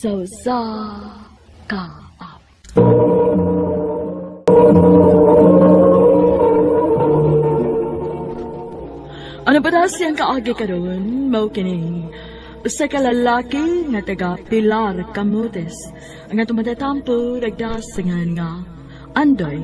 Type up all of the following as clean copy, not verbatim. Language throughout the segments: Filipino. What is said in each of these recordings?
Sausa Kaap. Ano ba daw siyang kaagi karon? Mao kini usa ka lalaki nga taga Pilar Camotes ang atong matatampo nagdasingan nga Andoy.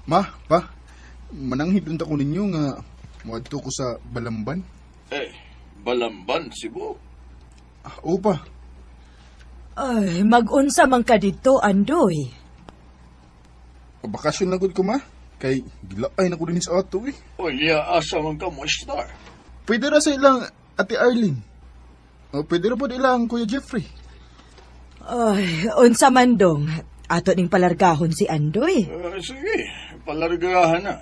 Ma, pa, mananghid lang ko ninyo nga muadto ko sa Balamban. Balamban, Cebu. Oo pa, Ay, mag-unsa man ka dito, Andoy. pabakasyon lang gud ko ma. Kay gilaay na ko din sa ato eh. O niya, asa man ka mo, star. Pwede ra sa ilang Ate Arlene. O pwede ra po ilang Kuya Jeffrey. Ay, unsa man dong. Ato ning palargahon si Andoy. Sige, palargahan na.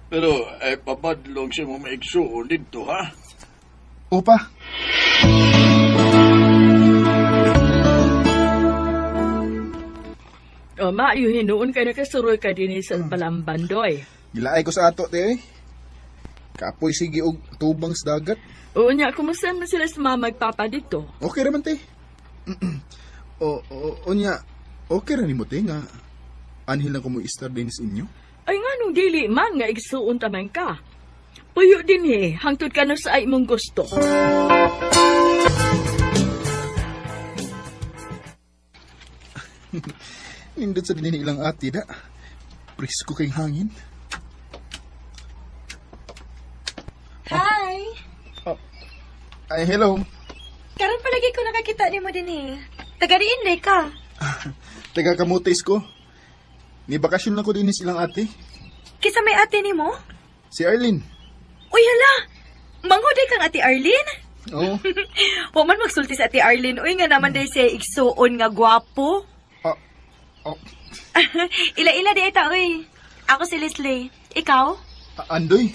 Pero, papadlong siya mo maigsuon dito, ha? Oo pa, O maayo hinuon kay nakasuroy ka din sa Balamban doy. gilaay ko sa ato te eh. Kapoy sige og tubang sa dagat. O nya kumusta man sila sa mama magpapa dito? Okay raman te. O nya, okay ra nimo te nga anhil lang ko mo istar din sa inyo. Ay nga nung dili man nga igsuon taman ka. Puyo din hangtod ka no sa ay mong gusto. Nindot sa din ilang ati da. Presko kay hangin. Hi! Ay, hello. Karon palagi ko nakakita ni mo din Taga-diin day ka. Taga Camotes ko. Ni bakasyon lang ko din silang ate. Kisa may ate ni mo? Si Arlene. Uy, hala! Manghuday kang ate Arlene? Oo. Huwag man magsulti sa ate Arlene. Uy, nga naman day siya igsuon nga gwapo. Oh, Ila-ila di ita, uy. Ako si Leslie. Ikaw? Andoy.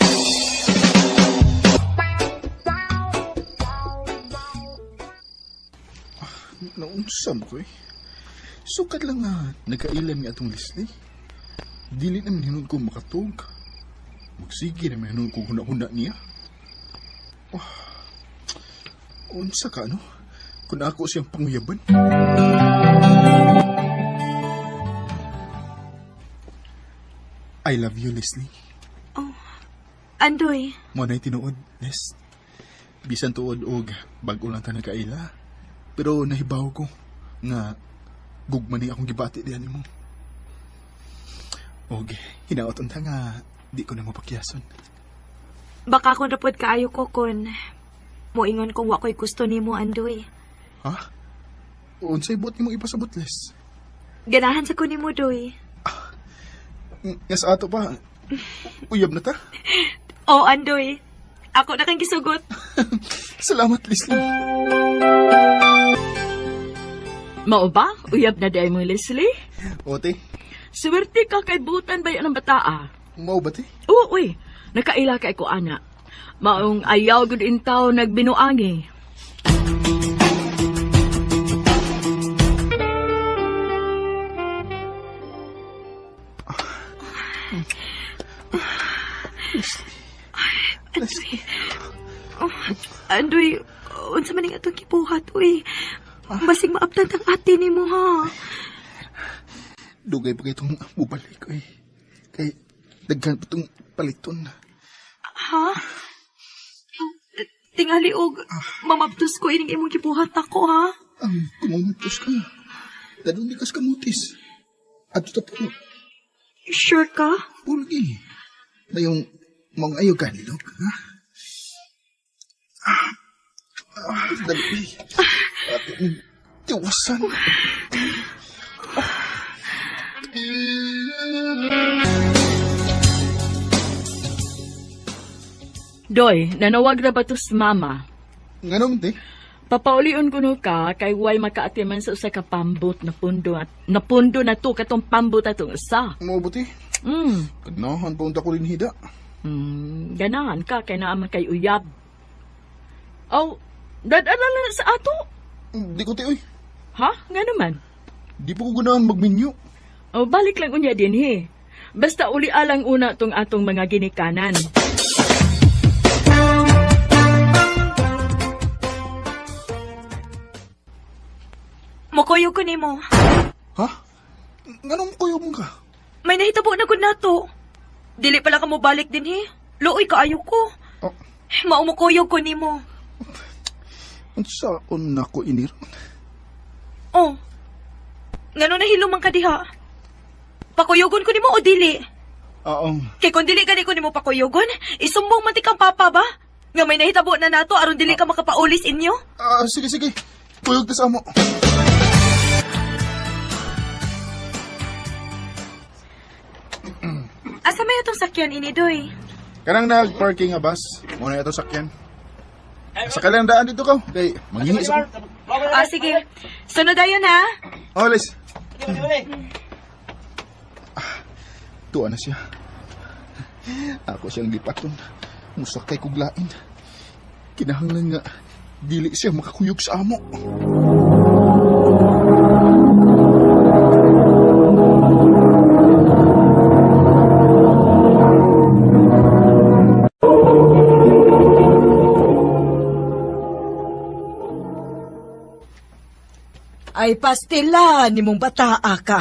Naunsam ko eh. Sukat lang nga nagkailan ni atong Leslie. Dili naman hinun ko makatug. Magsige naman hinun ko huna-huna niya. Unsa ka no? Kung ako siyang panguyaban. I love you, Leslie. Andoy. Mo na'y tinuod, Les. Bisan tuod og bag-o lang ta nagkaila. Pero nahibaw ko nga gugma ni akong gibati diyan nimo. Og hinaot unta nga di ko na mapakyason. Baka kung rapod kaayo ko kun moingon kung wa ko'y gusto ni mo, Andoy. Ha? Unsay bot nimo ipasabot, Les? Ganahan sa ko ni mo, Doy. Nga sa ato pa, uyab na ta. Oh, Andoy. Ako na kang gisugot. Salamat, Leslie. Mao ba? Uyab na day mo Leslie? Ote, Swerte ka kay butan ba yan ang bataa? mau ba te? Oo, uy. Nakaila kay ko ana. Maong ayaw gud intaw nagbinuangi. Andoy, unsa man ning atong kibuhat, uy. Basig maabtan ang ate ni mo, ha? Dugay pa kayo itong bubalik ko eh. Kay, daghan pa itong paliton. Ha? Tingali og mamabtos ko ining imong kibuhat ako, ha? Kumamutos ka. Dadong di kas kamutis. At ito po, Sure ka? pulgi. Na yung mga ayaw ganilog, ha? Dali. Ating tiwasan. Doy, nanawag na ba to sa mama? Nga naman, te. Papaulion ko no ka kay way makaatiman sa usa ka pambot na pundo na to katong pambot atong usa. Mabuti. Kanahan pa unta ko rin hida. Ganahan ka kay naaman kay uyab. Oh, dadala na sa ato. Di ko, te, oy. Ha? Nga naman. Di pa ko ganahan magminyo. O balik lang unya din he. Basta uli alang una tong atong mga ginikanan. Mukuyog ko nimo. Ha? Nganong kuyo mo ka? May nahitabo na gud nato. Dili pala ka mo balik din he. Luoy kaayo ko. Oh, Maumukuyog ko nimo. unsa on nako iniron? Oh. Ngano nahiluman ka diha? Pakuyogon ko nimo o dili? Kay kung dili gani ko nimo pakuyogon, isumbong man ti kang papa ba? Nga may nahitabo na nato aron dili ka makapaulis inyo? Sige, sige. Kuyog ta sa amo. Asa may atong sakyan ini doy? Kanang nag-parking nga bus. Muna ito sakyan. Sa kalang daan dito ka. Kay, manghinis ako. Sige. Sunod ayon ha. Oh, Liz. Tuwa na siya. Ako siyang lipaton. Musakay kuglain. Kinahanglan nga, dili siya makakuyog sa amo. Ay pastila ni mong bataa ka.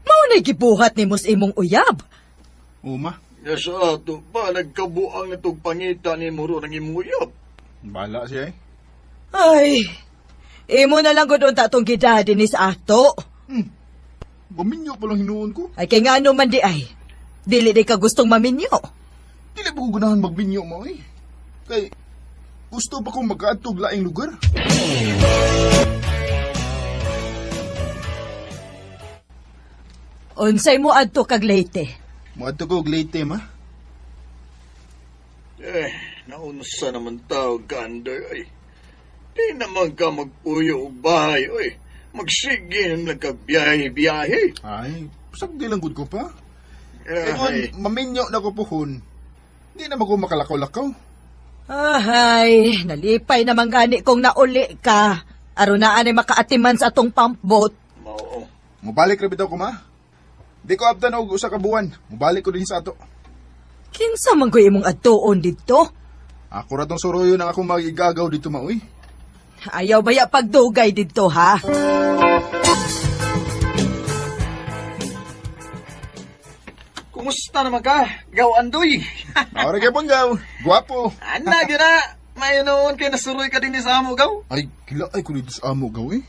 Maunay gibuhat ni mos imong uyab. Uma, Sa ato pa, nagkabuang na itong pangita ni Muro ng imuyap. bala siya eh. Ay, imo na lang gud unta tong gidadi ni sa ato. Maminyo pa lang hinuon ko. Ay kay ngano man di ay. Dili di ka gustong maminyo. Dili pa ko ganahan magminyo mo eh. Kay, gusto pa kong magkaadtog laing lugar. Unsay mo adto kag Leyte? Muadto ko Leyte, ma. Naunsa naman tao, Gander, ay. Di naman ka magpuyo og bahay, oy. Magsige ng nagkabiyahe-biyahe. Ay, sagdi lang gud ko pa. Kaya maminyo na ko puhon. Di naman ko makalakaw-lakaw. Ay, nalipay naman gani kung nauli ka. Aron na ani makaatiman sa atong pump boat. Mao. Mubalik ra bitaw ko, ma. Di ko abtan og usa ka buwan. Mubalik ko din sa ato. Kinsa man ko imong adtuon didto? Ako ra tong suroyo ng akong magigagaw dito, ma, uy. Ayaw baya pagdugay didto ha? Kumusta naman ka, Gawandoy? Ahora kay Panggaw. Guwapo. Ana, gina. May noon kay nasuroy ka din ni sa amo, Gaw. Ay, kila ay ko dito sa amo gaw eh.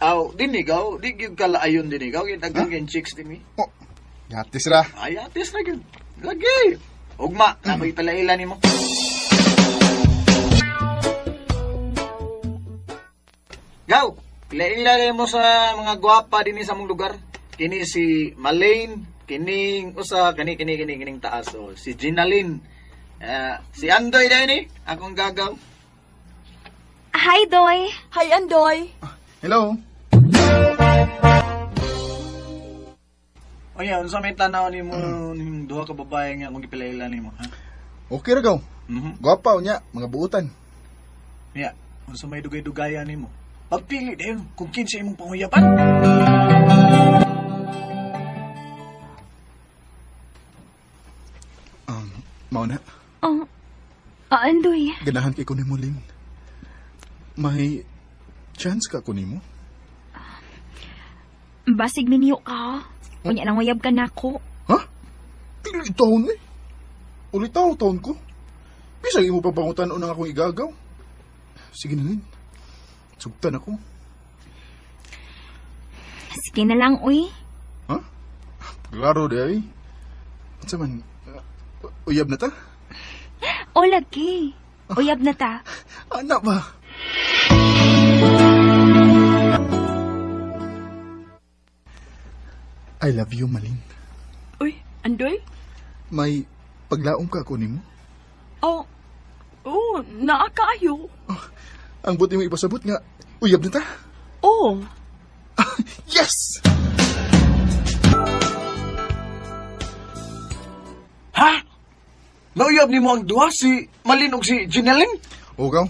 Aw, din ni Gaw. Di gyud kalaayon din ni Gaw. Yung chicks din ni. Oh, yatis ra. Ay, atis na gyud. Lagi. Ugma, nakoy palaila nimo. Gaw, palaila mo sa mga gwapa din sa mong lugar. Kini si Malane, kining usa kining taas o si Ginalyn. Si Andoy dahil ni, akong gagaw. Hi, Doy. Hi, Andoy. Hello. O yan, sa may tanaw ni mo, ning duha ka babae nga akong ipilaila ni mo, ha? Okay ra gaw. Guwapa unya, mga buutan. Yeah, kung sa may dugay-dugayan ni mo. Pagpili din kung kinsa imong panguyapan. Mao na. Andoy. Ganahan kay ko nimo, Lin. May chance ka ko nimo? Basig minyo ka. Unya nang uyab ka nako. Ha? Dili taon eh. Uli taon ko. Bisag imo pa pangutan ng akong igagaw. Sige na, Lin. Sugtan ako. Sige na lang, uy. Ha? Klaro di ay. At man, uyab na ta? O, lagi. Uyab na ta. Anak ba? I love you, Malin. Uy, Andoy? May paglaom ka ako nimo? Oh, naakaayo. Ang buti mo ipasabot nga, uyab na ta? Oh, Yes! Ha? Nauyab ni mo ang duha si Malin ug si Ginalyn? Ugaw?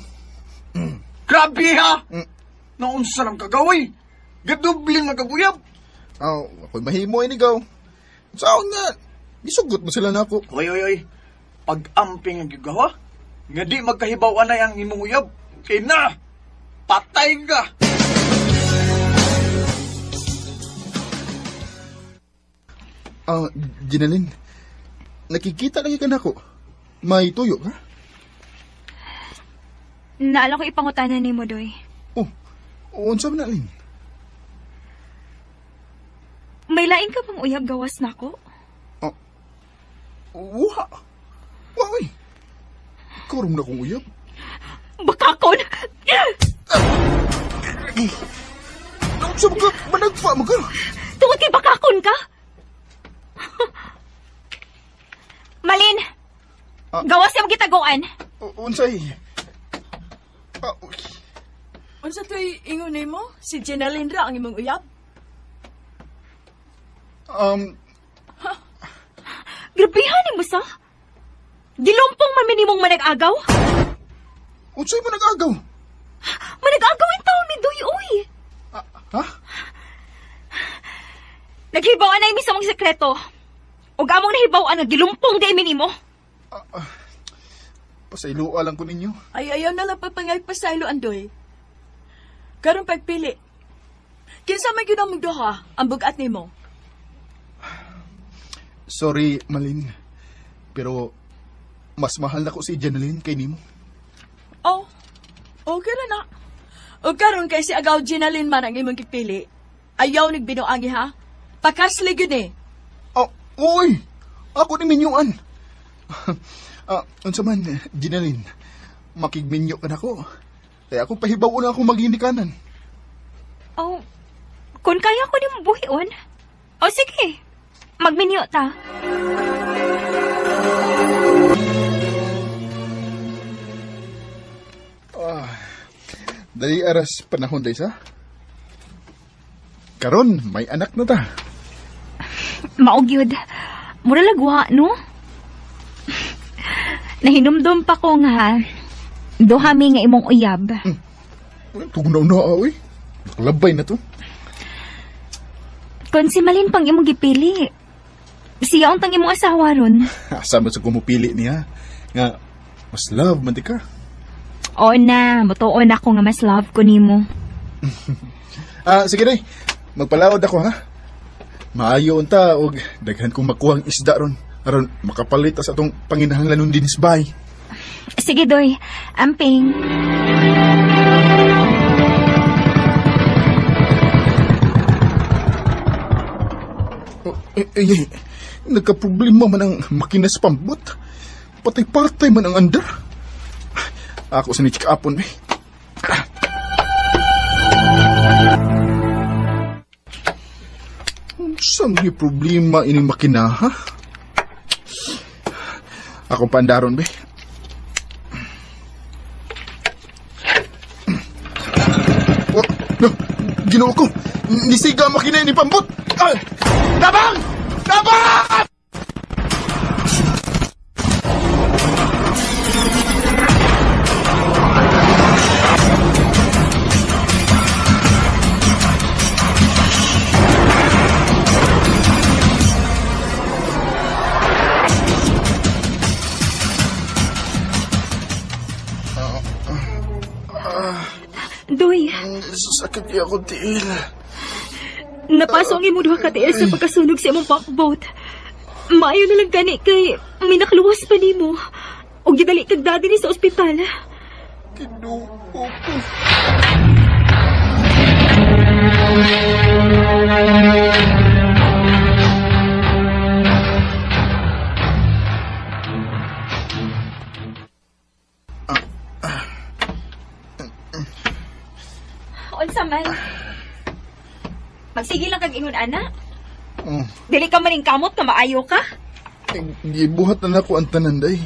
Grabe ha! Naunsa ng kagaway? Gadubling magkaguyab. Ako'y mahimo ini gaw. Saan nga? Gisugot mo sila nako. Oy. Pag-amping ang gigawa, nga di magkahibaw anay ang imong uyab. Kay na, patay ka! Ginalin, nakikita lagi ka nako. May tuyo ka? Naala ko ipangutanan ni mo, Doy. Oh, unsa man na, Lin? May lain ka bang uyab gawas na ko? Wa, uy. Karoon na kong uyab. Bakakon! Unsa mo ka, managpa mo ka? Tungod kay bakakon ka? Malin! Gawas yung gitaguan. Unsay? Uy. Unsa to'y ingon mo? Si Jenaline ra ang imong uyab? Grabihan ni mo sa? Gilumpong man minimong manag-agaw? Unsay mo nag-agaw? Manag-agaw yung taon ni Doy, uy! Ha? Naghibawan na yung mong sekreto. O gamong nahibawan na gilumpong di minimo. Pasayloa lang ko ninyo. Ay, ayaw na lang papangay pasaylo, Andoy. Karong pagpili. Kinsa may ginang mong duha, ang bugat ni mo? Sorry, Malin. Pero, mas mahal na ko si Jenaline kay nimo. Oh, okay na na. O karon kay si Agaw Jenaline man ang imong kipili. Ayaw nagbinuangi ha? Pakaslig yun eh. Uy! Ako ni minyuan. Unsa man, Jenaline, makigminyo ka na ko. Kaya ako pahibaw na ako maginikanan. Oh, kung kaya ko ni mabuhion. O sige, magminyo ta. Dali aras panahon day sa. Karon, may anak na ta. Maugyod. Mura lagwa, no? Nahinumdum pa ko nga. Duhami nga imong uyab. Tugnaw na, uy. Nakalabay na to. Kung si Malin pang imong gipili, siya ang tang imong asawa ron. Asa man sa kumupili niya. Nga, mas love man di ka. O na, mutuon ako nga mas love ko nimo. Sige na, magpalaod ako ha. Maayo unta og daghan kong makuha ang isda ron. Aron makapalit sa atong panginahanglanon din isbay. Sige, Doy. Amping. Nagka-problema man ang makina sa pambot. Patay-patay man ang andar. Ako sa ni-check upon, eh. Saan may problema ining makina, ha? Akong pandaron, be. Oh, no, Ginoo ko. Nisiga ang makina ni pambot. Tabang! Tabang! Doy, Sakit niya ako, tiil. napasok ang imo duha ka tiil sa pagkasunog sa imong pump-boat. Maayo na lang gani kay may nakaluwas pa nimo. O gidali kag dadi ni sa ospital. Ginoo ko. Unsa man? Magsige lang kag ingon ana. Oh, Dili ka maning kamot ka maayo ka. gibuhat na ako ang tananday.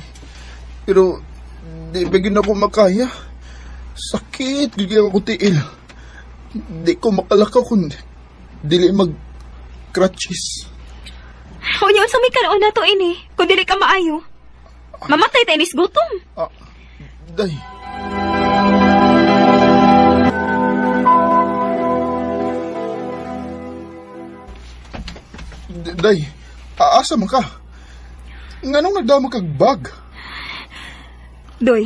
Pero, di bagin ako makaya. Sakit, gigil ako tiil. Di ko makalakaw kung dili mag-crutches. Unya unsa may karon na to ini? Kung dili ka maayo. Mamatay tayo nis gutom. Day. Day, aasa man ka? Nganong nagdama kag bag? Doy,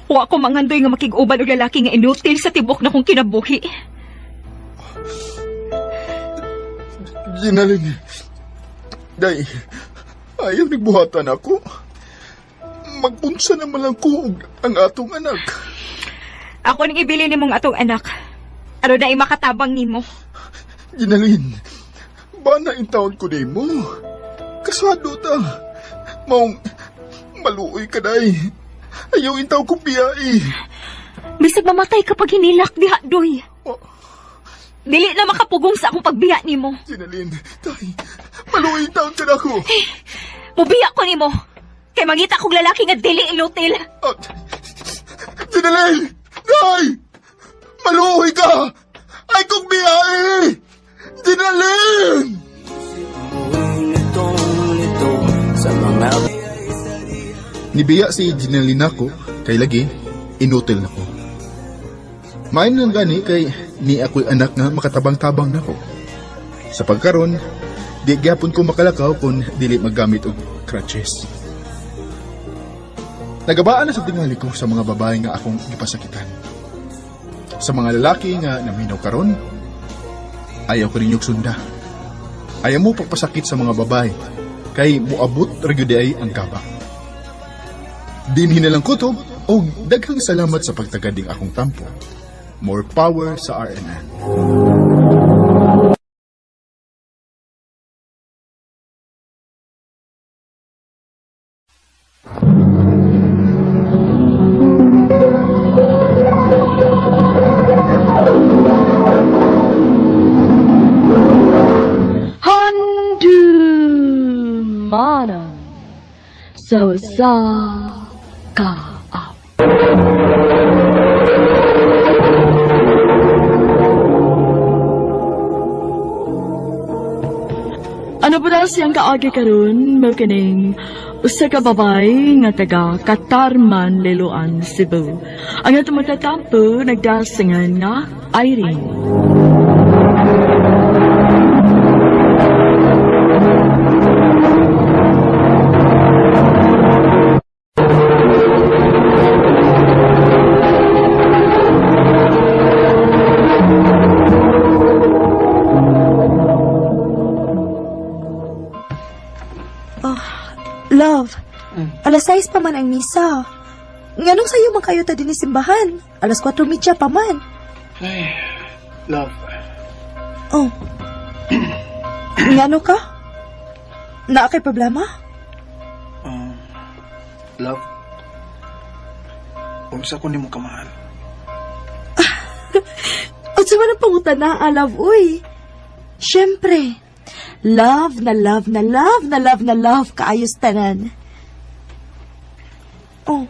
wa ko mangandoy nga makig-uban og lalaki nga inutil sa tibok na kong kinabuhi. Ginaling. Day, ayaw nagbuhatan ako. Magpunsa naman lang ko ang atong anak. Ako ning ibili nimong atong anak. Ano na makatabang nimo? Ginalin, ba na intawon ko din mo? Kasado ta. Maong maluoy ka, day. Ayaw intaw ko biyai. Bisag mamatay kapag hinilak diha, Doy. Oh, Dili na makapugong sa akong pagbiya nimo. Ginalin, day. Maluoy intawon ka na ako. Mubiya ko nimo. Kay mangita kong lalaki nga dili ilutil. Oh, Ginalin! Day! Maluoy ka! Ay kong biyai! Ginalin! Nibiya si Ginalin ako, kay lagi, inutil na ko. Main lang gani kay ni ako'y anak nga makatabang-tabang na ko. Sa pagkaron, di gyapon ko makalakaw kung dili maggamit og crutches. Nagabaan na sa tingali ko sa mga babae nga akong ipasakitan. Sa mga lalaki nga naminaw karon, ayaw ko ninyong sunda. Ayaw mo pagpasakit sa mga babae, kay muabot ragyuday ang kaba. Dinhi na lang kutob o daghang salamat sa pagtagading akong tampo. More power sa RNN. Manang so sa ka up. Ano ba daw siyang kaagi karon mo kining usa ka babay nga taga Katarman, Liloan, Cebu. Ang atong magtatampo nagdasingan nga Irene. Love, alas 6 pa man ang misa. Nganong sayo man kayo ta din simbahan? Alas 4:30 pa man. Ay, love. Oh. Ngano ka? Naa kay problema? Love. Unsa ko nimo kamahal? Unsa man ang pangutana, love, uy. Syempre. Love na love na love na love na love kaayos tanan. Oh.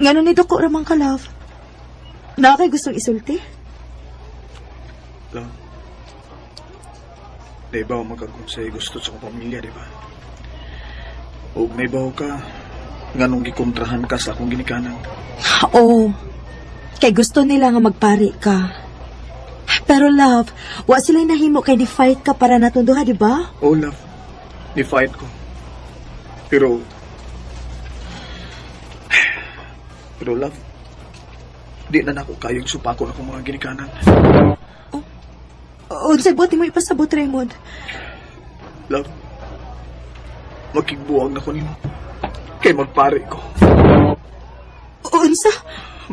Ngano ni doko ramang ka, love? Na kay gustong isulti? Love. Di ba magkakonsay gusto sa akong pamilya, di ba? O may baho ka, nganong gikontrahan ka sa akong ginikanan. Oo. Kay gusto nila nga magpari ka. Pero love, wa sila nahimo kay di-fight ka para natunduha, di ba? Oh, love. Ni-fight ko. Pero love, di na nako kayong supako akong mga ginikanan. Unsay buti mo ipasabot, Raymond? Love, makigbuwag na ko nimo. Kay magpare ko. Unsa?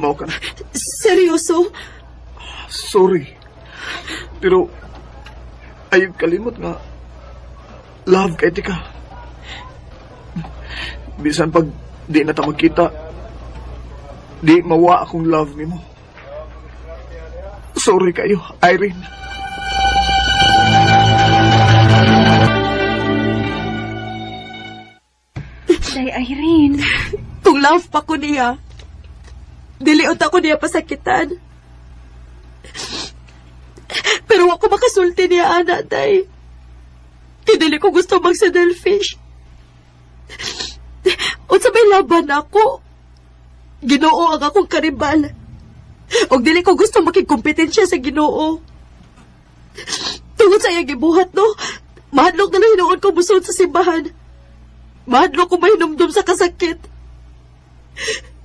Mao ka na. Seryoso? Sorry. Pero, ayaw kalimot nga, love kay tika. Bisan pag di na ta magkita, di mawa akong love nimo. Sorry kayo, Irene. Day, Irene. Kung love pa ko niya, diliot ako niya pasakitan. Pero ako makasulti niya, ana, day. Dili ko gusto magsadelfish. Unsa may laban ako. Ginoo ang akong karibal. Og dili ko gusto makikompetensya sa Ginoo. Tungod sa iyang gibuhat, no? Mahadlok na lang hinuon ko musod sa simbahan. Mahadlo ko mahinumdum sa kasakit.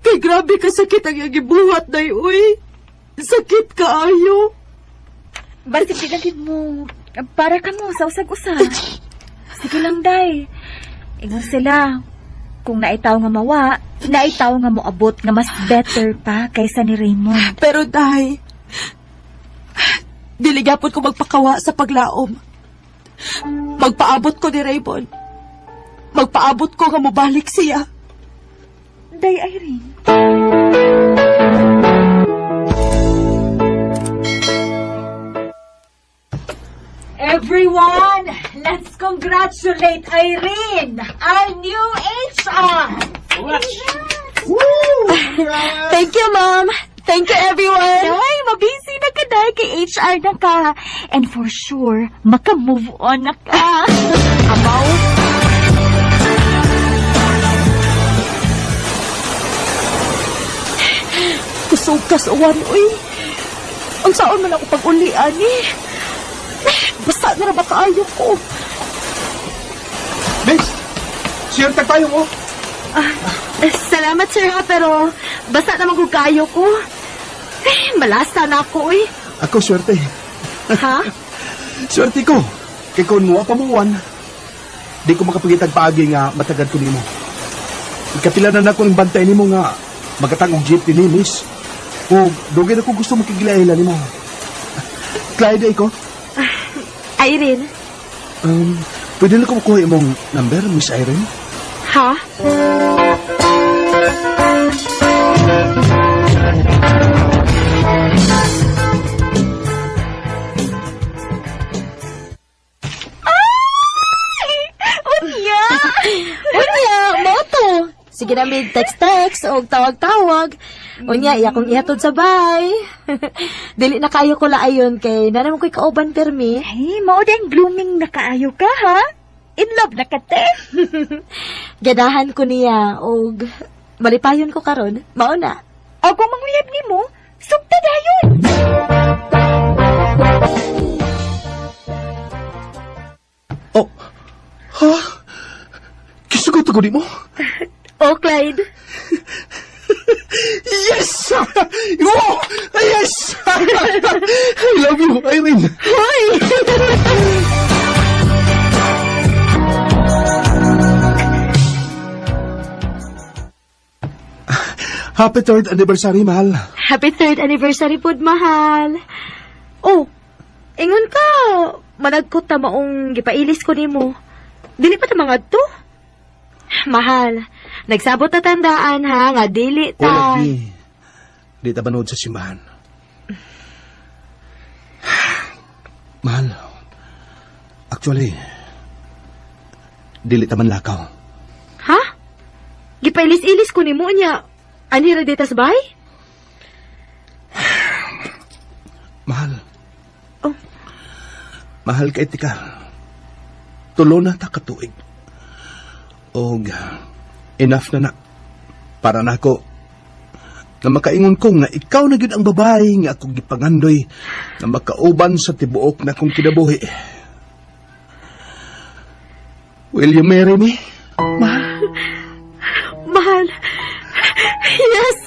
Kay grabe kasakit ang iyang gibuhat, day, uy. Sakit kaayo. Basta pinagin mo, para ka mo sa usag-usa. Sige lang, day. Ingon sila, kung naitaw nga mawa, naitaw nga moabot nga mas better pa kaysa ni Raymond. Pero, day, diligapon ko magpakawa sa paglaom. Magpaabot ko ni Raymond. Magpaabot ko nga mabalik siya. Day, Irene. Everyone, let's congratulate Irene, our new HR. Thank you, Mom. Thank you, everyone. Ay, mabisi na ka dahil kay HR na ka. And for sure, maka-move on na ka. Amaw. Kusog ka sa uwan, uy. Ang saan man ako pag-ulian, eh. Basta na ba kaayo ko? Miss, siyang tayo mo. Salamat, sir, ha, pero basta naman kung kayo ko. Malasa na ako, eh. Ako swerte. Ha? Swerte ko. Kay kung muwa pamuwan, di ko makapagitag paagi nga matagad ko nimo. Ikapila na ko ng bantay nimo nga magatangog jeep ni Miss. O dugay na ko gusto makigilahila nimo. Clyde, ko? Irene. Pwede na ko makuha imong number, Miss Irene? Ha? Unya, moto. Sige na may text-text o tawag-tawag. Unya, iya kong ihatod sa bay. Dili na kayo ko laayon kay naman ko'y kauban permi. Ay, mao din blooming na kaayo ka, ha? In love na ka, te. Ganahan ko niya o malipayon ko karon. Mao na. O kung mangliyab ni mo, sugta dayon. Oh, ha? Kisugot ako di mo? O, Clyde. Yes! Oh, yes! I love you, Irene. Hoy! Happy 3rd anniversary, mahal. Happy 3rd anniversary pod, mahal. Oh, ingon ka. Managkot ta maong gipailis ko nimo. Dili pa ta mga to? Mahal, nagsabot na tandaan ha, nga dili ta. Wala, di ta banood sa simbahan. Mahal, actually, dili ta man lakaw. Ha? Gipailis-ilis ko nimo niya. Anira dita sa bay? Mahal. Oh. Mahal kay tika. Tulo na ta katuig. Og enough na para nako na makaingon ko nga ikaw na gyud ang babae nga akong gipangandoy na makauban sa tibuok na kong kinabuhi. Will you marry me? Mahal. Yes.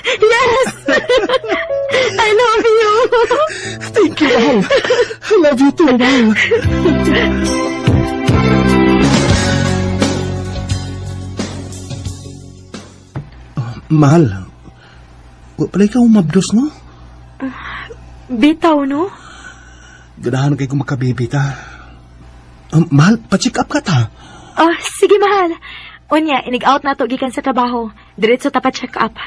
Yes. I love you. Thank you, mahal. I love you too, mahal. Mahal, wa pala ikaw umabdos, no? Bitaw, no? Ganahan kayo kung makabibita. Mahal, pa-check up ka ta. Oh, sige, mahal. Unya, inig-out na to gikan sa trabaho. Diretso tapat check up.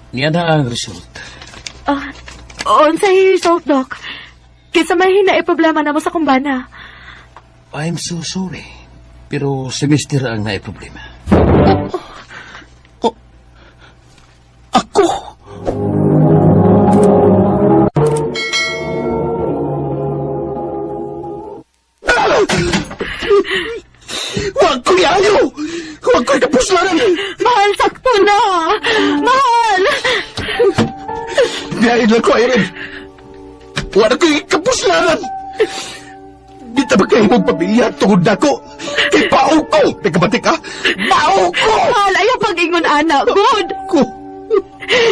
Niya na ang result. Unsay result, Doc? Kinsa may hina problema na mo sa kumbana. I'm so sorry. Pero semester ang naiproblema. Ako? Huwag ko yayo! Huwag ko itapuslanan! Mahal, sakto na! Mahal! Biyayin lang ko, Irene. Wala ko ikapuslanan! Di ta ba kayo magpamilya tungod na ko? Kay pao ko! Teka ba, teka? Pao ko! Mahal, ayaw pag-ingon, anak. Good. Ko!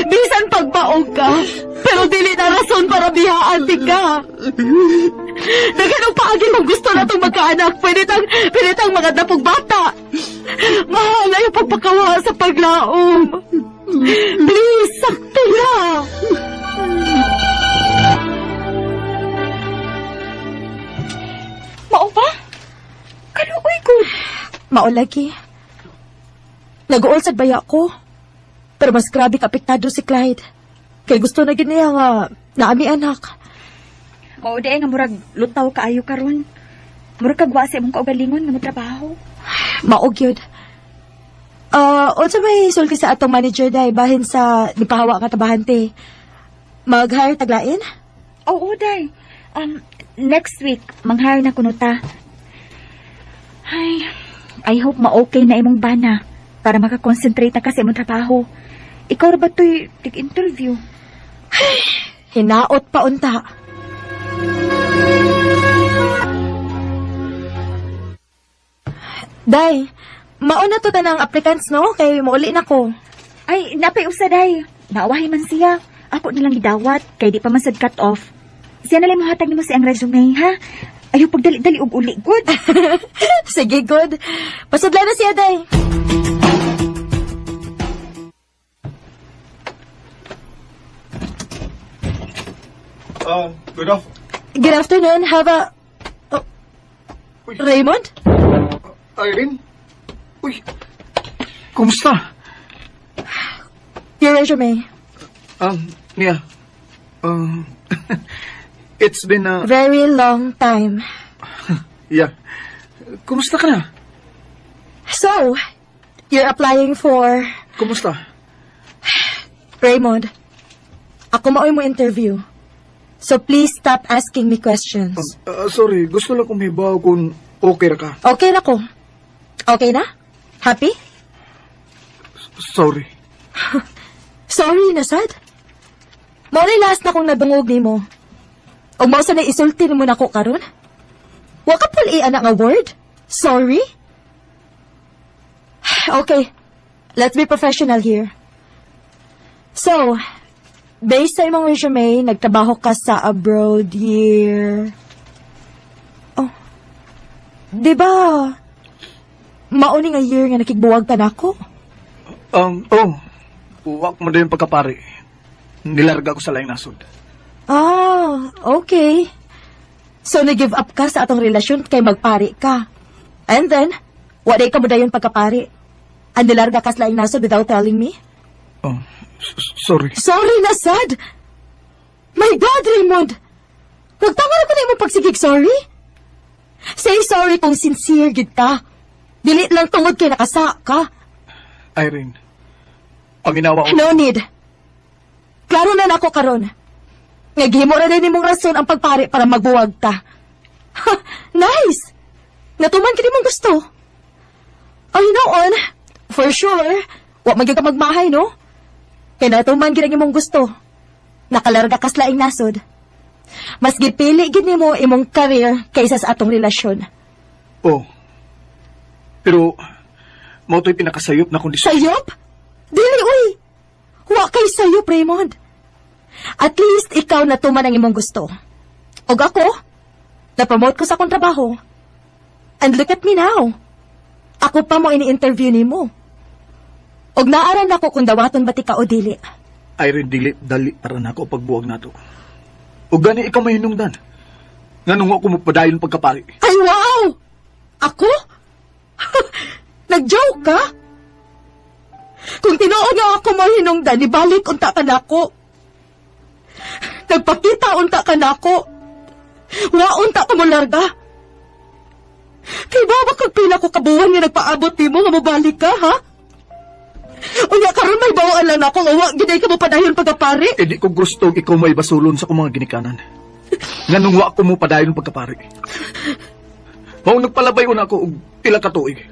Bisan pagbaog ka. Pero dili na rason para bihaan ti ka. Naganong paagi kung gusto na itong magkaanak. Pwede tang mga dapog bata. Mahal, ayaw pagpakawa sa paglaom. Please, sakto na. Mao ba? Kaluoy ko. Mao lagi. Nag-uol sa baya ko. Pero mas grabe apektado si Clyde. Kay gusto na giniya nga naami anak. Mao di nga murag lutaw kaayo karon. Murag kagwa sa imong kaugalingon nga motrabaho. Maog yun. Unsa may sulti sa atong manager day bahin sa nipahawa nga tabahante. Mag-hire taglain? Oo, day. Next week, mang-hire na kuno ta. Ay, I hope ma-okay na imong bana para makakonsentrate na ka sa imong trabaho. Ikaw ra ba to'y tig-interview? Hinaot pa unta. Day, mauna to tanang applicants, no? Kay mauli na ko. Ay, napay usa, day. Naawahi man siya. Ako nilang gidawat, kay di pa man sad cut off. Siya nalang mahatag nimo siyang resume, ha? Ayaw pagdali-dali og uli, good. Sige, good. Pasudla na siya, day. Good afternoon. Have a... Oh. Raymond? Irene? Uy, kumusta? Your resume. Yeah. It's been a... Very long time. Yeah. Kumusta ka na? So, you're applying for... Kumusta? Raymond, ako maoy mo interview. So please stop asking me questions. Sorry, gusto lang kong hibaw kung okay ra ka. Okay na ko. Okay na? Happy? Sorry. Sorry na sad. Mao'y last na kong nadungog ni mo. O mao sa na isulti mo na ko karon? Wa ka puli anak nga word? Sorry? Okay. Let's be professional here. So, based sa imong resume, nagtrabaho ka sa abroad year... Oh. Diba, mauni nga year nga nakigbuwag ka na ako? Huwag mo din pagkapari. Nilarga ko sa laing nasod. Ah, okay. So, nag-give up ka sa atong relasyon kay magpari ka. And then, waday ka mo dayon pagkapari. And nilarga ka sa laing nasod without telling me? Sorry. Sorry na, sad! My God, Raymond! Huwag tangan ako na imong pagsigig sorry. Say sorry kung sincere gid ka. Dili lang tungod kay nakasa ka. Irene, panginawa ko... No need. Klaro na nako karon. Nagihimo ra din imong rason ang pagpari para magbuwag ka. Ha, nice! Natuman ka mong gusto. Oh, you know on, for sure, wa magyud ka magmahay, no? Kaya natuman gid ang imong gusto. Nakalarga ka sa laing nasod. Mas gipili gid nimo imong career kaysa sa atong relasyon. Oh. Pero, mao to'y pinakasayop na kondisyon. Sayop? Dili, uy! Wa kay sayop, Raymond. At least, ikaw natuman ang imong gusto. Og ako, na-promote ko sa akong trabaho. And look at me now. Ako pa mo ini-interview ni mo. Og naaran ako kung dawaton ba ti ka o dili. Irene, dali para na ako pagbuwag na to. O gani ikaw may hinungdan. Nganong ako mapadayon pagkapari. Ay, wow! Ako? Nag-joke ka? Kung tinuod nga ako mahinungdan, ibalik unta ka na ako. Nagpakita unta ka na ako. Wa unta ka mo larga. Kay ba kag pila ko kabuhan nga nagpaabot ni mo nga mabalik ka, ha? Unya karon may bawaan lang ako nga wa gid ka mo padayon pagkapari. E di ko gusto ikaw may basulon sa akong mga ginikanan. Nganong wa ko mo padayon pagkapari. Mao nagpalabay ko na ako og pila ka tuig.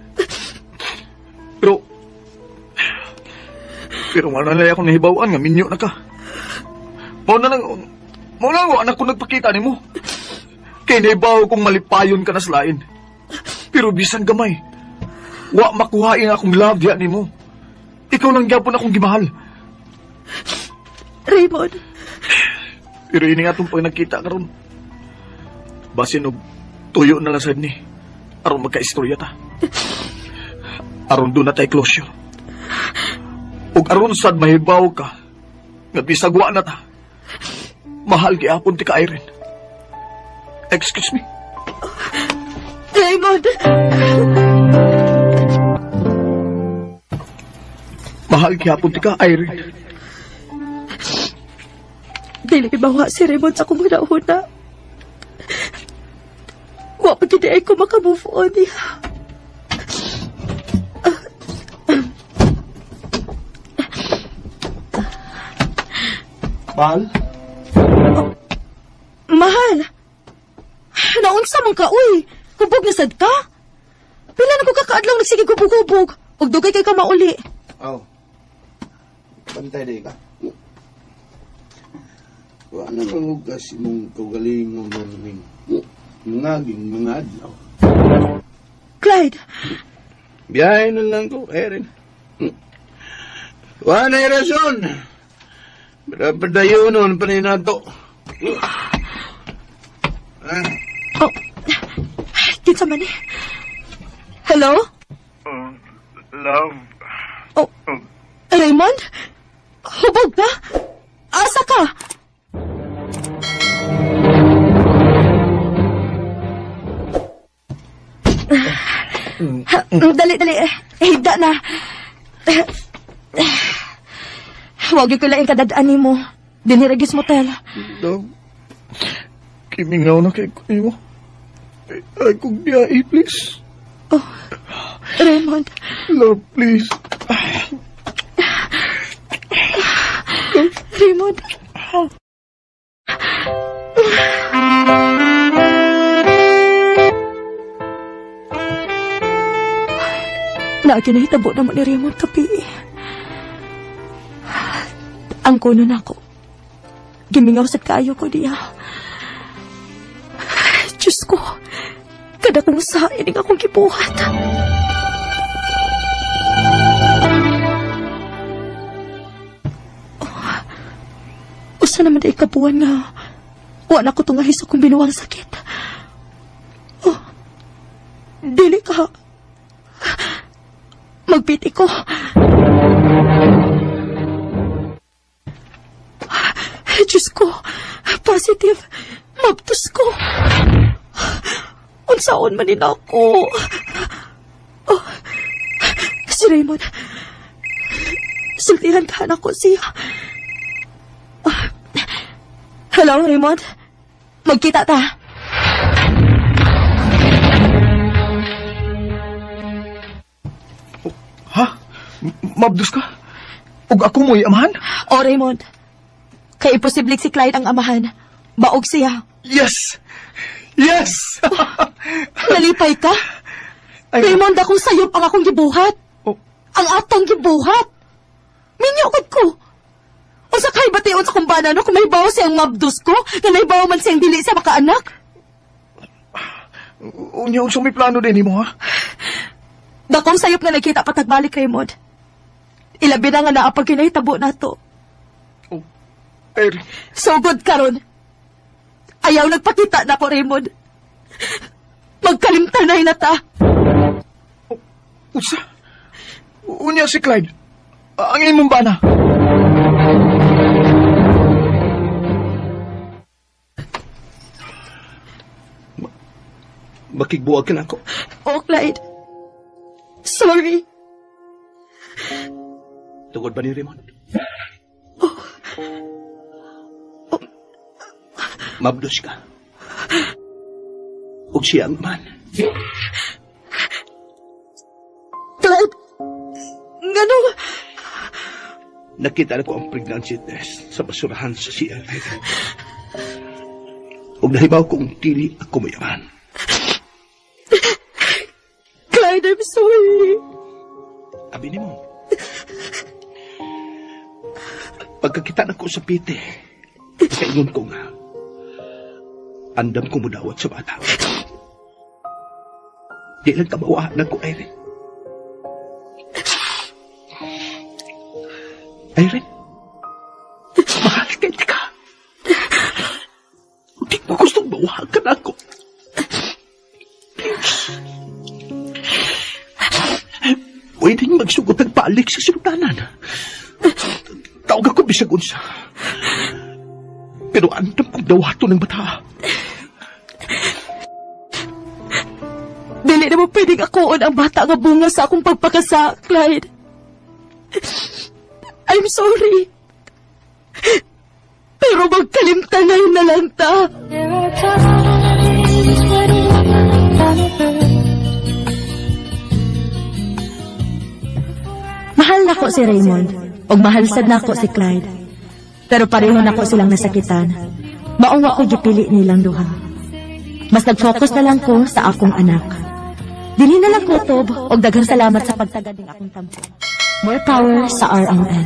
Pero wala na akong nahibawan nga minyo na ka. Mao na lang Muna nga, anak ko nagpakita ni mo. Kaya naibaw kong malipayon ka na sa lain. Pero bisan gamay, wa makuhain akong love diya ni mo. Ikaw lang gyapon akong gimahal. Raymond, Pero ini nga itong pag nagkita karon. Basin og tuyo na lang sad ni. Aron magka-istorya ta. Aron doon na tayo closure. Ug aron sad mahibaw ka. Nga bisagwa na ta. Mahal gyapon ti ka Irene. Excuse me. Raymond, Mahal gyapon ti ka Irene. dili bawa si Raymond sa kong huna-huna. Wa pa gid ay ko makamove on niya. Mahal? Mahal, naunsa man ka, uy. Hubog na sad ka. Pila na ko kakaadlaw nagsige hubog-hubog. Ug dugay kay ka mauli. Oh. Pantay day ka. Wala nang ugas mong kaugalingon ng ngaging mga adlaw. Clyde, Biyahe na lang ko, Erin. Wala na rason. Padayon nun pa rin nato. oh, kinsa man eh. Hello? Love. Oh, Raymond? Hubog ka? Asa ka? Dali. Higda na. Huwag yung kulaing kadadaan ni mo. Diniragis motel. Love. Kimingaw na kay kuya mo. Ay kong biyahe, please. Oh, Raymond. Love, please. Raymond. Naginahitabo naman ni Raymond kapi. Ang kuno na ako. Gimingaw sa kayo ko diya. Diyos ko, kada kong sa ining akong gibuhat. Usa naman na ikabuan nga. Wala ko tungahis akong binuwang sakit. Oh, dili ka. Magpiti ko. Diyos ko, positive. Mabtos ko. Unsaon man din ako. Oh, si Raymond. Sultihan ka na ko siya. Hello, Raymond? Magkita ta. Ha? Mabdos ka? Ug ako mo'y amahan? O, Raymond. Kay imposible si Clyde ang amahan. Baog siya. Yes! Yes! Nalipay ka? Ay, Raymond, akong sayop ang akong gibuhat. Oh. Ang atang gibuhat. Minyokod ko. O sa kay batiyon sa kumbana no, kung may bawa siyang mabdos ko, na may bawa man siyang dili siya makaanak. Unya, unsa may plano din mo, ha? Dakong sayop nga nakita patagbalik, Raymond. Ilabi na nga na apag kinahitabo na to. Oh, Erin. So good karon. Ayaw nagpakita na ko, Raymond. Magkalimtanay na ta. Unsa? Unya si Clyde. Ang imong bana. Makigbuwag ka na ako. Oh, Clyde. Sorry. Tungod ba ni Raymond? Mabdos ka. Ug siya ang man. Clyde. Ngano? Nakita na ko ang pregnancy test sa basurahan sa CLI. Ug nahibaw kong dili ako mayaman. Clyde, I'm sorry. Abi ni mo. Pagkakita na ko sa pite, kaingon ko nga, Andam ko mudawat sa bata. Di lang kabawahan ko, Irene. Irene, mahal ka. Di ko gustong bawahan ako. Pwedeng magsugot ang paalik sa sinutanan. Tawag ako bisag unsa. Pero andam kong dawato ng bata. Dili na mo pwedeng akuon ang bata nga bunga sa akong pagpakasa, Clyde. I'm sorry. Pero magkalimtanay na lang ta. Mahal na ko si Raymond, ug mahal sad na ko si Clyde. Pero pareho na ko silang nasakitan. Maong ako gipili nilang duha. Mas nag-focus na lang ko sa akong anak. Dili na lang kutob, ug daghang salamat sa pagtagad ng akong tampo. More power sa RMN.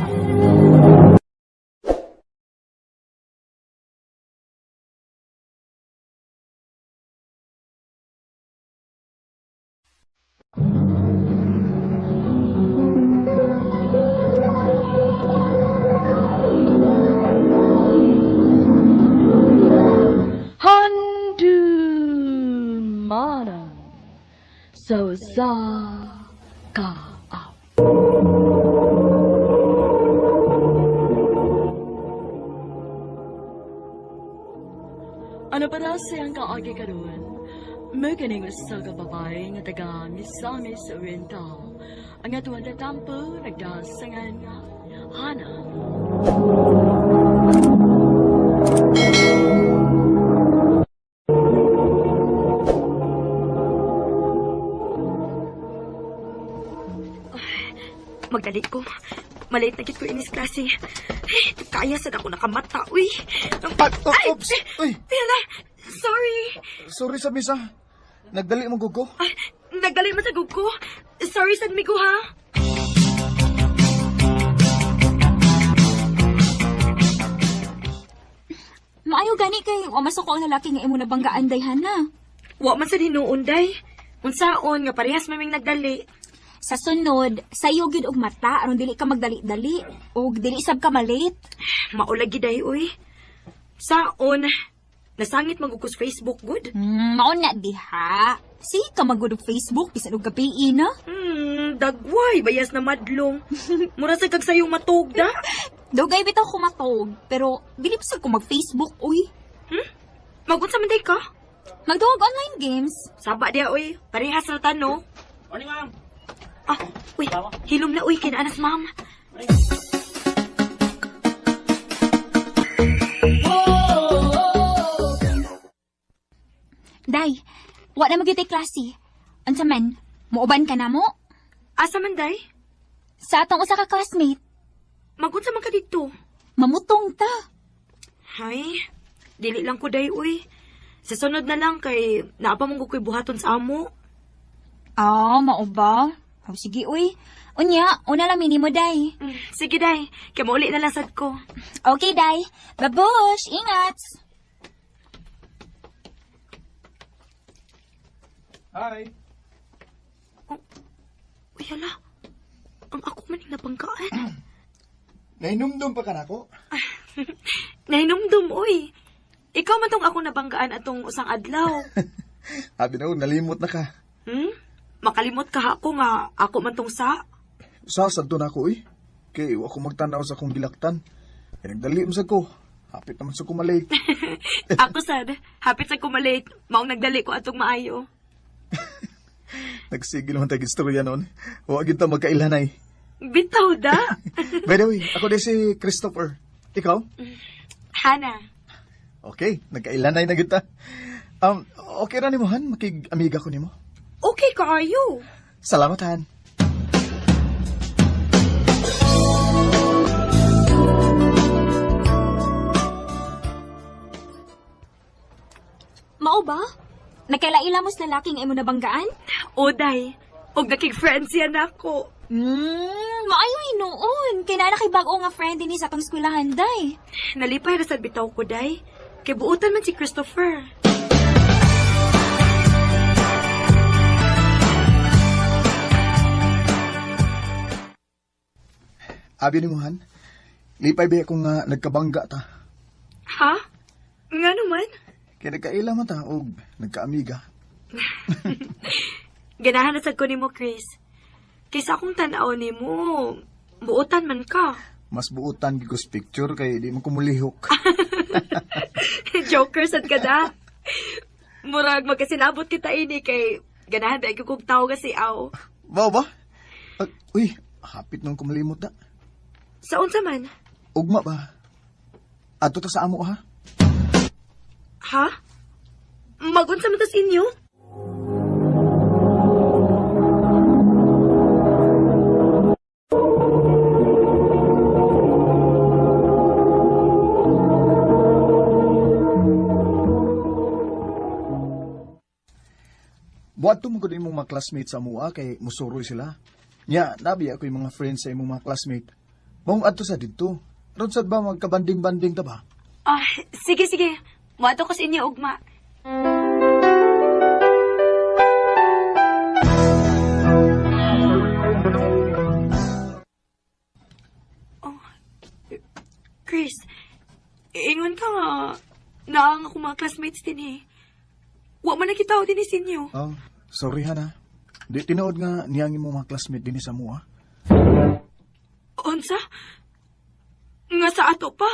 So za ka up. Ano para siyang kaagi karon? Maganing sa kababay nga taga Misamis Oriental. Ang atuan na tampo nagdasangan nga Hana. Magdali ko. Malate na gid ko inis klase. Ay, kaya sad ako nakamata, uy. Oops! Uy! Pila, sorry. Sorry sa misa. Nagdali mo gugo. Ay, nagdali man sa gugko. Sorry sad migo, ha? Maayo gani kay wa masok ko ang lalaki nga imo nabanggaan dayhan na. Wa man sa hinuon, day. Unsaon nga parehas maming nagdali. Sa sunod, sayo gyud og mata aron dili ka magdali-dali ug dili sab ka malit. Maulagi, day, uy. Saon, nasangit magugos Facebook, good? Mao na diha. Sige ka magud og Facebook bisan og gabi na. Dagway, bayas na madlong. Mura sa kag sayong matugda. Dugay bitaw ko matog, pero dili pa sad ko mag-Facebook, uy. Magunsa man day ka? Magduog online games. Saba dia, uy. Parehas na tano. Morning, ma'am. Ah, uy. Hilom na, uy. Kinaanas, ma'am. Day, wa na magyutay klase. Unsa man, muuban ka na mo? Asa man, day? Sa atong usa ka classmate, Magunsa man ka dito. mamutong ta. Hay, dili lang ko, day, uy. Sa sunod na lang kay naapa mong ko'y buhaton sa amo. Mao ba? Oh, sige, uy. Unya, una lang minimo, day. Sige, day. Kaya mauli na lang sad ko. Okay, day. Babush, ingat. Hi! Uy, hala. Ang ako maning nabanggaan. Nainumdum pa ka na ko? Nahinumdum, uy. Ikaw man tong ako nabanggaan atong usang adlaw. Abi na, nalimot na ka. Makalimot ka ako nga ako man tong sa. Sasad to na ako, eh. Kaya ako magtanaw sa kong gilaktan. Kaya nagdali mo sa ko. Hapit naman sa kumalay. Ako sad, hapit sa kumalit. Maong nagdali ko atong maayo. Nagsigil man tayong istorya noon. Huwag yun magkailanay. Bitaw da. By the way, ako din si Christopher. Ikaw? Hana. Okay, nagkailanay na kita. Okay ra ni mo, Han? Makig-amiga ko ni mo. Okay kaayo. Salamat, Han. Mao ba? Nagkaila-ila mo sa lalaki nga imo nabanggaan? Oday, og nakig-friends yan ako. Maayo hinuon. Kay na kay bag-o nga friend din sa atong eskwelahan, day. Nalipay ra sad bitaw ko, day. Kay buutan man si Christopher. Abi ni mo, Han. Lipay ba ako nga nagkabangga ta. Ha? Nga naman? Kaya nagkaila man ta o nagkaamiga. Ganahan na sad ko nimo, Chris. Kaysa akong tanaw nimo, buotan man ka. Mas buutan gigos picture kay di mo kumulihok. Joker sad ka da. Murag magkasinabot kita ini kay ganahan da kong tao kasi aw. Bao ba? Uy, hapit nung kumulimot na. Sa unsa man? Ugma ba? Ato ta sa amo ha? Ha? Magunsa man tas inyo? Buat to mo imong mga classmates sa mua kay musuroy sila. Nya, nabi ako yung mga friends sa imong mga classmate. Mong adto sa dito. Ron sad ba magkabanding-banding ta ba? Ah, sige, sige. Muato ko sa inyo, ugma. Oh, Chris, ingon ka nga. Naang ako mga classmates din eh. Wa man nakita ko din sa inyo. Oh, sorry Hana. Di tinuod nga niyang imong mga classmate din sa mua. Unsa? Nga sa ato pa.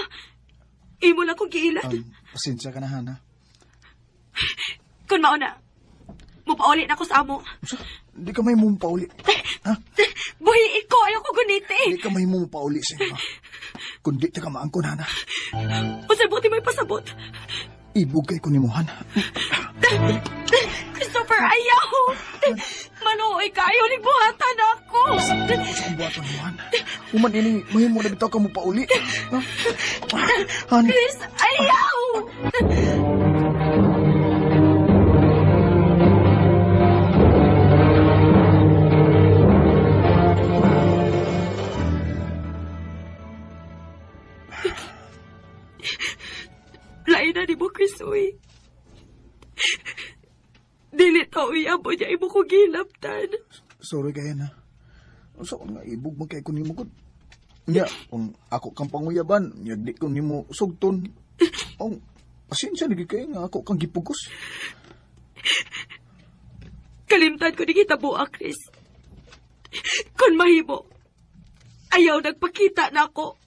Imo na ko giilat. Pasensya ka na Hana. Kung mauna, mupaulit na ko sa amo. Di ka may mumpauli. Ha? Buhi ko, ayaw ko guniti. Di ka may mumpauli sa inyo. Kundi ta ka maangkon Hana. Pasabuti may pasabot. Ibugay ko ni mo Hana. Christopher, ayaw! Manuoy kayo, nagbuhatan ako! Sa buhaton mo Hana. Uman ini, mahin mo na bitaw ka mumpauli. Hana. Chris, ayaw! Lain na ni mo, Chris, uy. Dili tao iyabo niya imo ko gilaptan. Sorry kaya na. So nga ibug magkay ko nimo gud. Nya, kung ako kang panguyaban, nya di ko nimo sugton. Oh, pasensya lagi kay nga ako kang gipugos. Kalimtan ko ni kita buak, Chris. Kung mahimo, ayaw nagpakita na ako.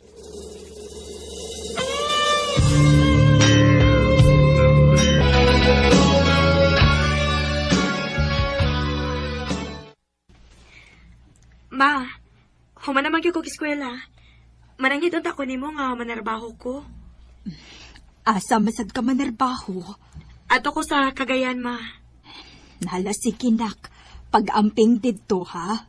Ma, human naman kayo kong eskwela. Manangit unta ko nimo nga manarbaho ko. Asa masad ka manarbaho? Ato ko sa Cagayan, ma. Nala si Kinak, pag-amping dito, ha?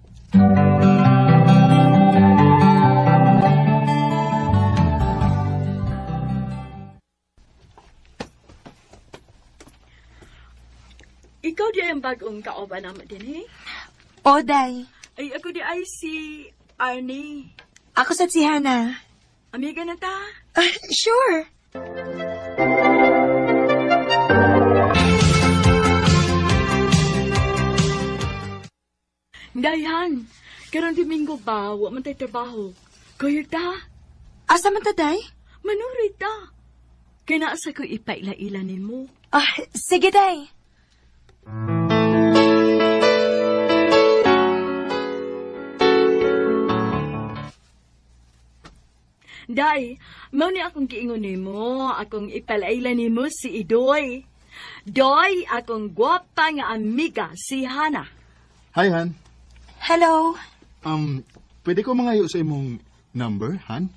Ikaw di ang bagong kaoba naman din, eh? Oday, Ay, ako di ay si Arnie. Ako sa si Hana. Amiga na ta? Sure. Dayan, karong Domingo ba, wa man tayo trabaho. Kuyog ta? Asa man ta, day? Manurit ta. Kaya naasa ko ipaila-ila mo. Sige, day. Day, mao ni akong giingon nimo, akong ipalaila nimo si Idoy. Doy, akong gwapa nga amiga si Hana. Hi Han. Hello. Pwede ko mangayo sa imong number, Han?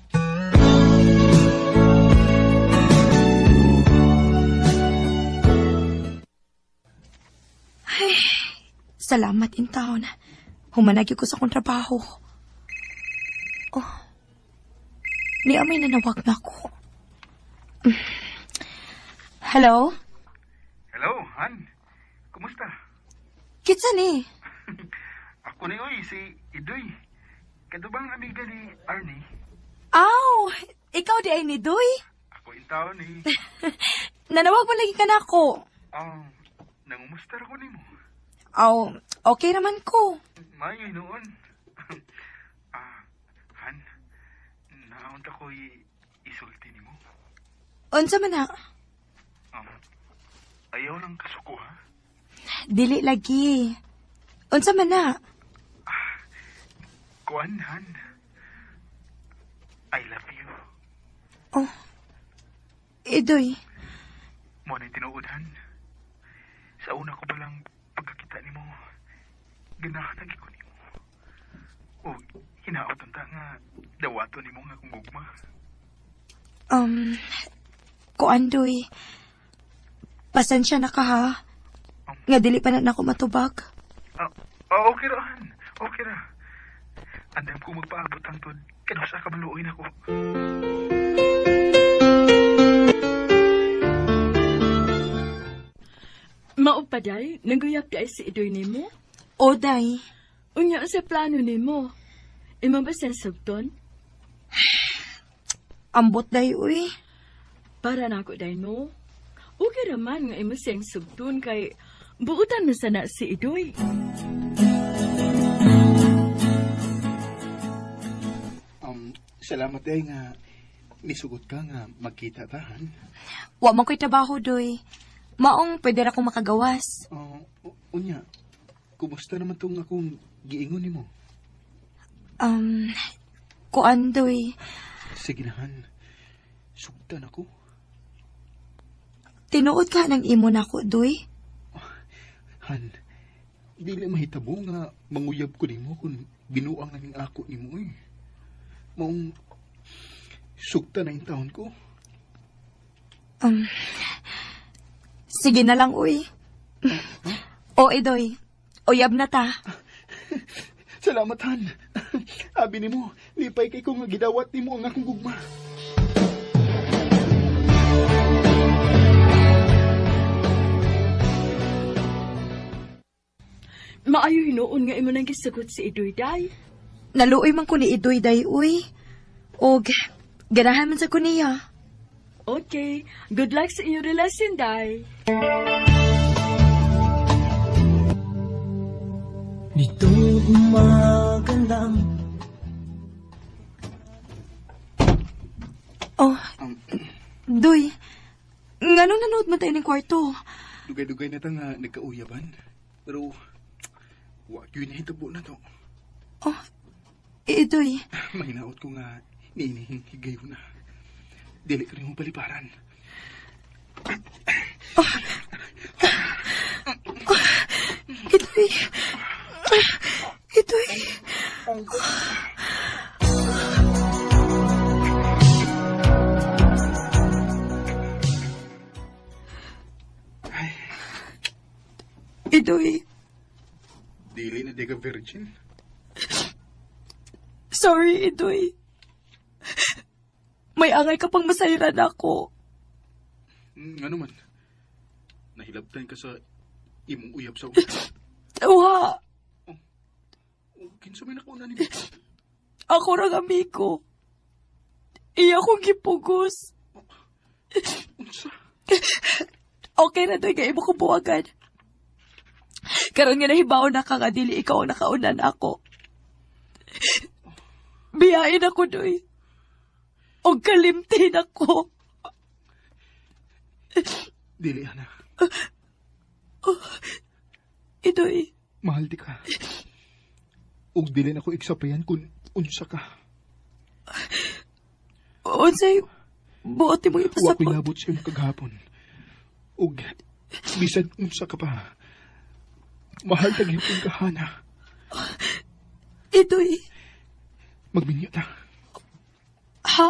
Ay, salamat in taon. Humanagi ko sa akong trabaho. Oh, ni amay nanawag na ako. Hello? Hello, Han. Kumusta? Kitsa ni? Ako ni Uy, si Idoy. Kadubang amiga ni Arnie. Aw, ikaw di ay ni Doy? Ako yung tao ni... Nanawag mo lagi ka na ako. Nangumustar ko ni mo. Aw, okay naman ko. Mayoy noon. Han, ako'y isulti nimo. Unsa man na? Ayaw lang kasuko, ha? Dili lagi. Unsa man na? Kuanhan. I love you. Oh. Idoy. Mo na tinuodhan. Sa una ko balang pagkakita nimo, ganahan lagi ko nimo. O hinaot unta nga dawato nimo nga kung gugma. Kuandoy. Pasensya na ka ha. Nga dili pa na ako matubag. Okay ra, Han. Okay ra. Andam ko magpaabot ang tod. Kanusa ka maluoy ako. Maupaday, naguyap di ay si Idoy nimo? Oday. Unya sa plano nimo. Imo ba sa sugton? Ambot day, uy. Para na ako day no. Okay raman nga imo siyang sugton kay buutan mo sana si Idoy. Salamat day nga nisugot ka nga magkita tahan. Wa man ko'y trabaho, doy. Maong pwede ra akong makagawas. Unya, kumusta naman tong akong giingon nimo? Kuan, doy. Sige na, Han. Sugtan ako. Tinuod ka ng imo na ko, doy. Han, dili mahitabo nga manguyab ko nimo kung binuang naming ako nimo eh. Maong sugta na yung taon ko. Sige na lang, uy. O, Idoy. Uyab na ta. Salamat, Han. Abi nimo, lipay kay ko nga gidawat nimo ang akong gugma. Maayo hinuon nga imo nang gisugot si Idoy day. Naluoy man ko ni Idoy, day, uy. Og, ganahan man sa ko niya. Okay, good luck sa inyong relasyon day. Nito umagandang. Oh, Doy. Nganong nanood man tayo ng kwarto? Dugay-dugay na ta nga nagkauyaban. Pero, wag yun hitabo na to. Oh, Idoy. Mahinaot ko nga niinihigayo na. Dili ka rin mong paliparan. Idoy. Idoy. Idoy. Dili na di ka virgin. Sorry, Idoy. May angay ka pang masayran ako. Ano man? Nahilabtan ka sa imong uyab sa una. Uha. Kinsa may nakuha ni Ako rang amigo. Iya kong gipugos. Unsa? Okay na doy, nga imo ko buwagan. Karon nga nahibaw na ka nga dili ikaw ang nakaunan ako. Biyain ako, doy. O kalimtin ako. Dili, Ana. Idoy. Mahal di ka. Ug dili na ko iksapayan kung unsa ka. Unsay, buot mo Wa ipasapot. ko'y labot sa iyong kaghapon. Ug bisan unsa ka pa. Mahal ka gihapon ka, Hana. Idoy. Magminyo ta. Ha?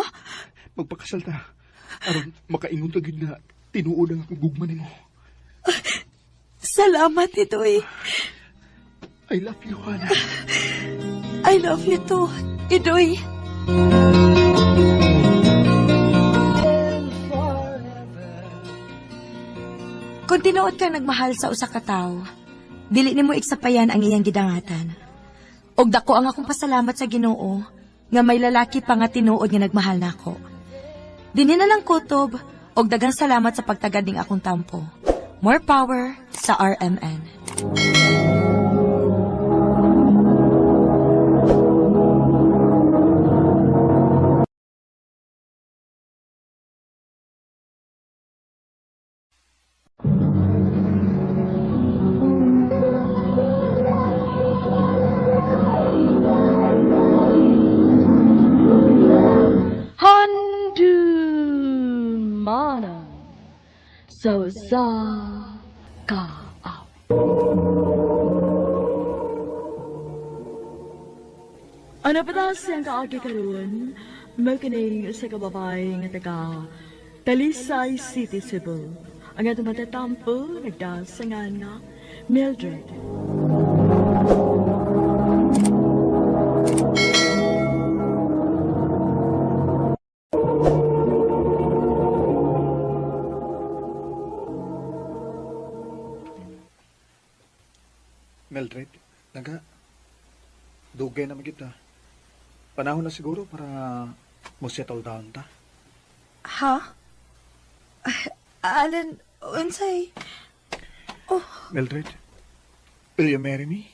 Magpakasal ta. Aron makaingon ka gid na tinuod ang akong gugma nimo. Salamat, Idoy. I love you, Hana. I love you too, Idoy. Kung tinuod ka nagmahal sa usa ka tawo, dili nimo iksapayan ang iyang gidangatan. Og dako ang akong pasalamat sa Ginoo nga may lalaki pa nga tinuod nga nagmahal nako. Dinhi na lang kutob og daghang salamat sa pagtagad ning akong tampo. More power sa RMN. sa kaaw. Ano pa daw siyang kaagi karoon, magkining sa kababay nga taga Talisay City, Cebu. Ang atong matatampo, nagdasangan nga Mildred. Mildred, dugay naman kita. Panahon na siguro para mo settle down ta. Ha? Alan, unsay? Mildred, will you marry me?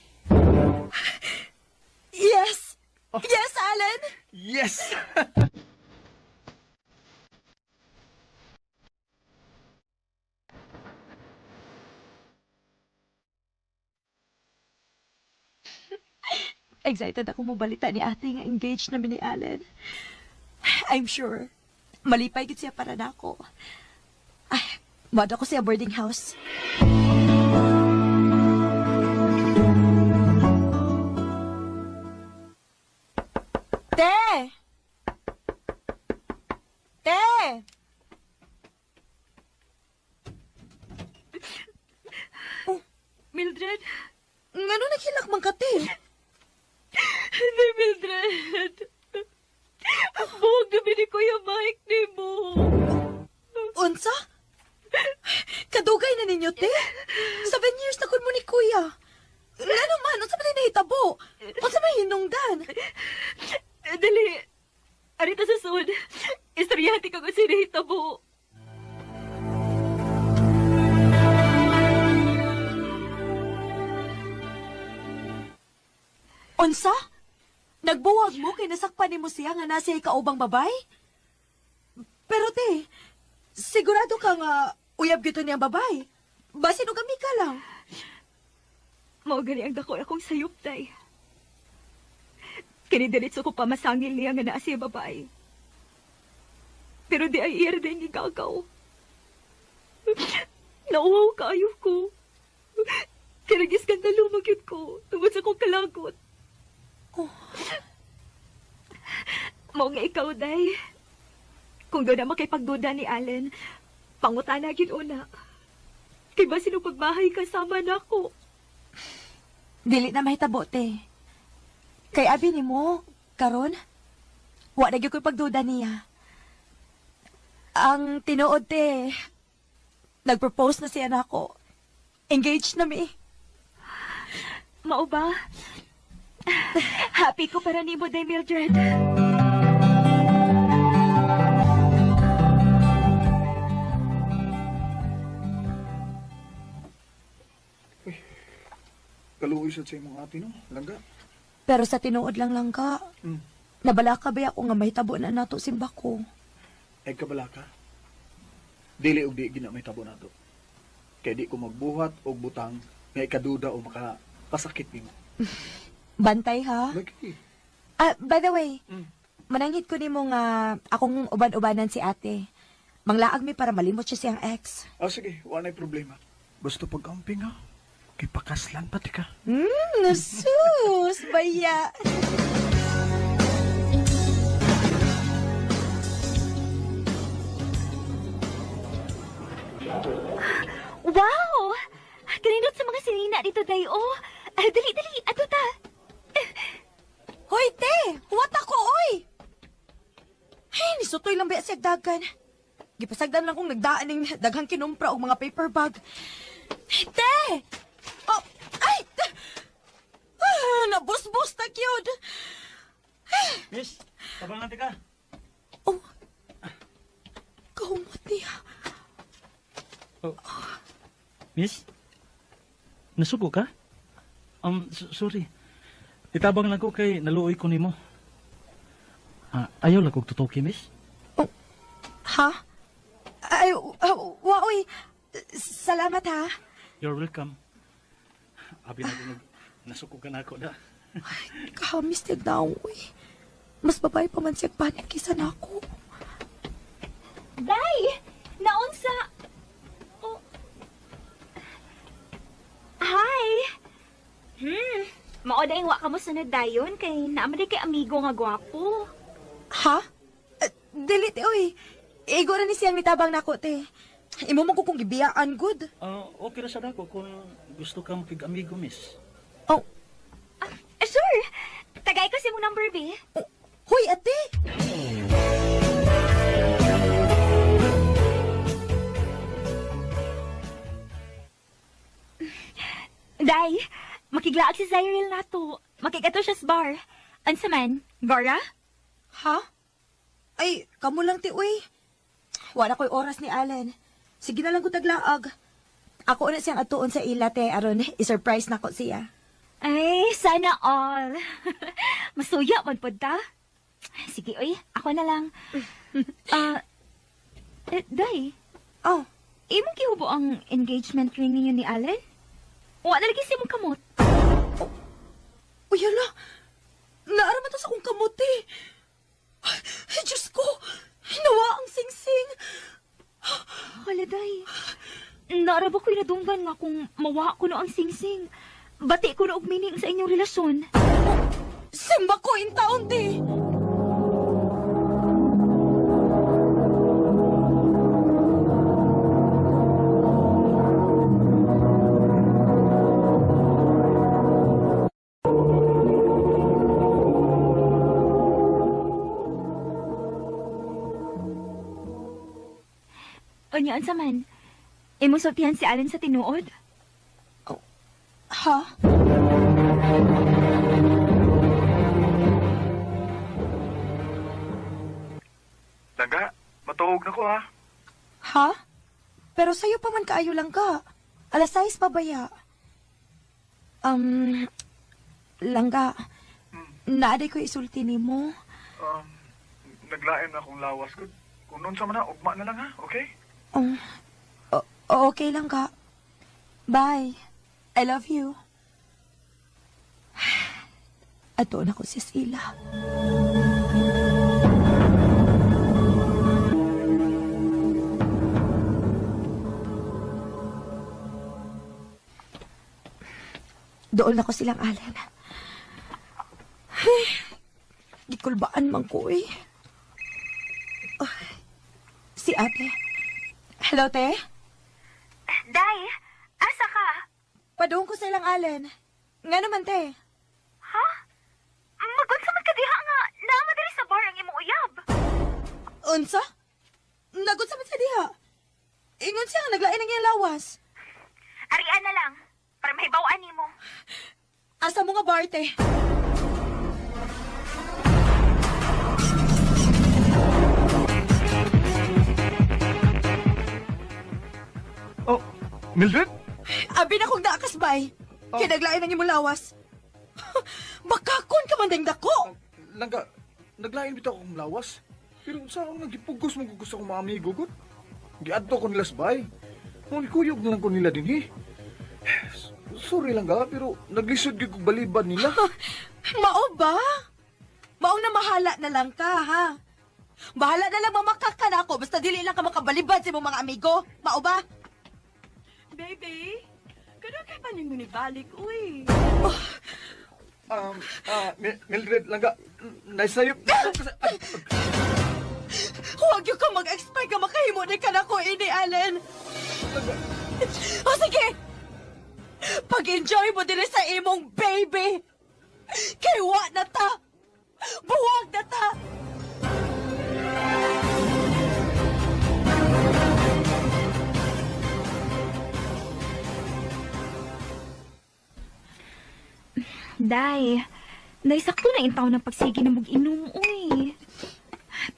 Yes! Yes, Alan! Yes! Excited ako mabalita ni ate nga engaged na ni Alan. I'm sure, malipay gid siya para nako. Ay, wada ko siya boarding house. Te! Te! Mildred? Ngano naghilak man ka, te? Hindi, Mildred. Buhog na ni Kuya Mike ni mo. Unsa? Kadugay na ninyo, te? 7 years na kun mo ni Kuya. Ngano man, unsa man nahitabo? Unsa man hinungdan? Dali. Arita sa sud. Istoryahati ka kung sinihitabo. Unsa? Nagbuwag mo kay nasakpan ni mo siya nga nasa ikaubang babay? Pero te, sigurado ka nga uyab gito niyang babay. Basin o kami ka lang. Mao gani ang dako akong sayop, tay. Kinidiritso ko pa masangil niya nga naa siya babae. Pero di ay iya rin igagaw. Nauwaw kayo ko. Kinagis ka na lumagyod ko tungkol sa kong kalagot. Mao nga ikaw, day. Kung doon na makipagduda ni Allen, pangutana gid una. Kay ba sino pagbahay kasama na ako? Dili na mahitabo, te. Kay abi ni mo, karon, wa na gyud ko'y pagduda niya. Ang tinuod, te, nag-propose na siya na ako. Engaged na mi. Mao ba? Happy ko para ni mo, day, Mildred. Kaluoy sa imong ate, no? Langga. Pero sa tinuod lang ka, nabala ka ba ako nga mahitabo na nato simba ko? Ay kabala ka. Dili og di gina may tabo nato. Kay di ko magbuhat og butang nga ikaduda o makapasakit nimo. Bantay ha? Lagi. By the way, mananghit ko nimo nga akong uban-ubanan si ate. Manglaag mi para malimot siya siyang ex. Sige, wala problema. Basta pag-amping ha. Kay pakaslan pati ka. Sus, baya. Wow! Kanindot sa mga silina dito, day, oh. Dali, ato ta. Hoy, te! Huwat ako, oy! Ay, nisutoy lang ba siya dagan? Gipasagdan lang kong nagdaan ng daghang kinumpra o mga paper bag. Te! Oh, ay! Nabus-bus na kyod. Miss, tabangan ka. Oh, kahumot niya. Oh. Miss, nasugo ka? Sorry. Itabang lang ko kay naluoy ko nimo. Ayaw lang kong tutuki, miss. Oh, ha? Ay, waoy. Salamat, ha? You're welcome. Abi na ko nasuko ka na ako da. Ay, kahamis na daw, uy. Mas babae pa man siya panik kisa na ako. Day! Naunsa? Mao dahil wa ka mo sunod dayon kay naamali kay amigo nga gwapo. Ha? Dili, te, oy. Igo na ni siyang nitabang nako, te. Imo mo ko kung gibiyaan, good. Okay ra sa dako kung gusto kang pig-amigo, miss. Oh, Sure. Tagay ko si mong number, B. hoy, ate. Day, makiglaag si Zyril nato. Makigato siya sa bar. Ansa man? Gora? Ha? Ay, kamo lang, te, uy. Wala ko'y oras ni Allen. Sige na lang ko taglaag. Ako na siyang atuon sa ila, te, aron i-surprise na ko siya. Ay, sana all. Masuya man pod ta. Sige, uy. Ako na lang. Day. Oh. Imong gihubo ang engagement ring ninyo ni Allen? Wa na lagi si mong kamot. Uy, hala. Naaraman to sa kong kamuti. Ay, Diyos ko. Hinawa ang sing-sing. Hala, day. Naaraba ko'y nadunggan nga kung mawa ko na ang sing-sing. Bati ko na og meaning sa inyong relasyon. Simba ko in taon, te. Unyaan sa man, imong sultihan si Allen sa tinuod? Ha? Langga, matuog na ko ha. Ha? Pero sa'yo pa man kaayo lang ka. Alas 6 pa baya. Langga, naaday ko isulti ni mo. Naglain na akong lawas ko. Kung noon sa mana, ugma na lang ha, okay? Okay lang ka. Bye. I love you. Ato na ko si Sila. Doon na ko silang Allen. Ay, gikulbaan man ko eh. Si ate. Hello, te? Day, asa ka? Padoon ko silang Allen. Nga naman, te. Ha? Magunsa man ka diha nga. Naamadali sa bar ang imong uyab. Unsa? Nagun sa sa diha. Ingon siya nga naglain ng iyang lawas. Arian na lang. Para mahibawaan ni mo. Asa mo nga bar, te? Oh, Mildred? Abi na kong naakasbay. Kinaglain ng imong lawas. Makakon ka man ding dako. Langga, naglain bitaw akong lawas. Pero sa akong nagipugos mo gusto akong mga amigo ko. Giadto ko nila sabay. Kuyog na lang ko nila din eh. Sorry lang ga, pero naglisod ko balibad nila. Mao ba? Mao na mahala na lang ka, ha? Bahala na lang mamakaka na ako basta dili lang ka makabalibad sa imong mga amigo. Mao ba? Baby, kano ka pa nang munibalik, uy? Mildred, langga, naisayop. Huwag yung ka mag-expect ka makahimo ni ka na ko ini, Allen. O sige! Pag-enjoy mo din sa imong baby! Kay wa na ta! Buwag na ta! Day, naisakto na intaw ng pagsigi na mag-inom, uy.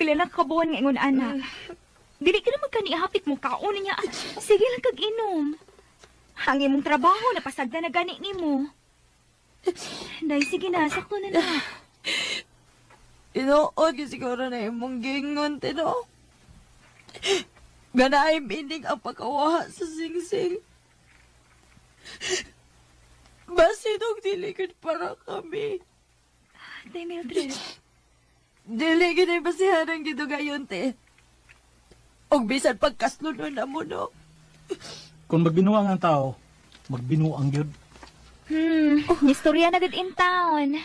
Pila na kabuan nga ingon, anak. Dili ka na magkaniahapit mo kaon niya. Sige lang kag-inom. Ang imong trabaho, napasagda na gani ni mo. Day, sige na, sakto na na. Inood yung siguro na imong gingon, tino. Ganahay minig ang pagkawaha sa sing-sing. Basidog diligid para kami. Day, Mildred. Diligid ay basihan ang gidugayon, te. Og bisan pagkaslunon na mo, no? Kung magbinuang ang tao, magbinuang yun. Istorya na gud in town.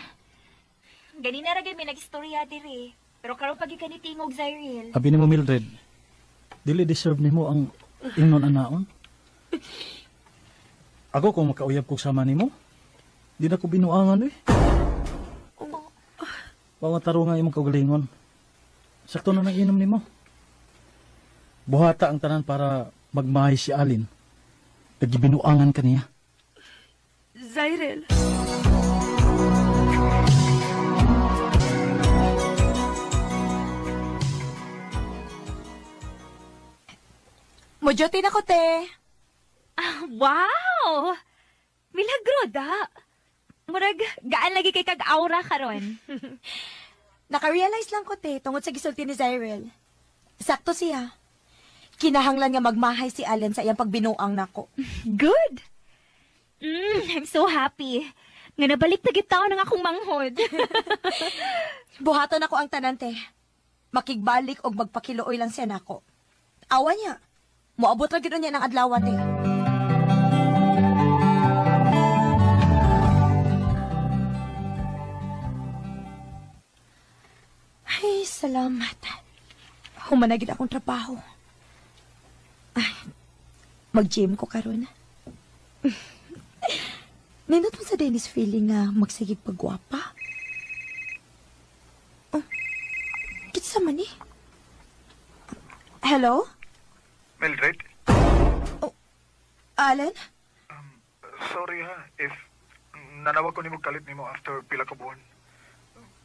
Ganina ra gid may nag-istorya diri. Pero karon pagi ka ni tingog, Zyril. Abi nimo Mildred, dili deserve nimo ang ingnon anaon. Ako kung makauyab kog sama nimo, di na ko binuangan eh. Pawataro nga imong kaugalingon. Sakto na nang inom nimo. Buhata ang tanan para magmahay si Alin. Nagibinuangan ka niya. Zyril. Mujote na ko, te. Wow! Milagro da. Murag, gaan lagi kay kag-aura karon. Naka-realize lang ko, te, tungod sa gisulti ni Zyril. Sakto siya. Kinahanglan nga magmahay si Allen sa iyang pagbinuang nako. Good! I'm so happy. Nga nabalik na gitaw ng akong manghod. Buhaton ako ang tanan, te. Makigbalik og magpakiluoy lang siya nako. Awa niya. Moabot ra gyud niya ng adlaw, te. Ay, salamat. Humanagid akong trabaho. Ay, mag-gym ko karon. Nindot mo sa Dennis feeling na magsigig pagwapa? Oh, kitsa man eh. Hello? Mildred? Oh, Alan? Sorry ha, if nanawag ko ni mo kalit ni mo after pila ka buwan.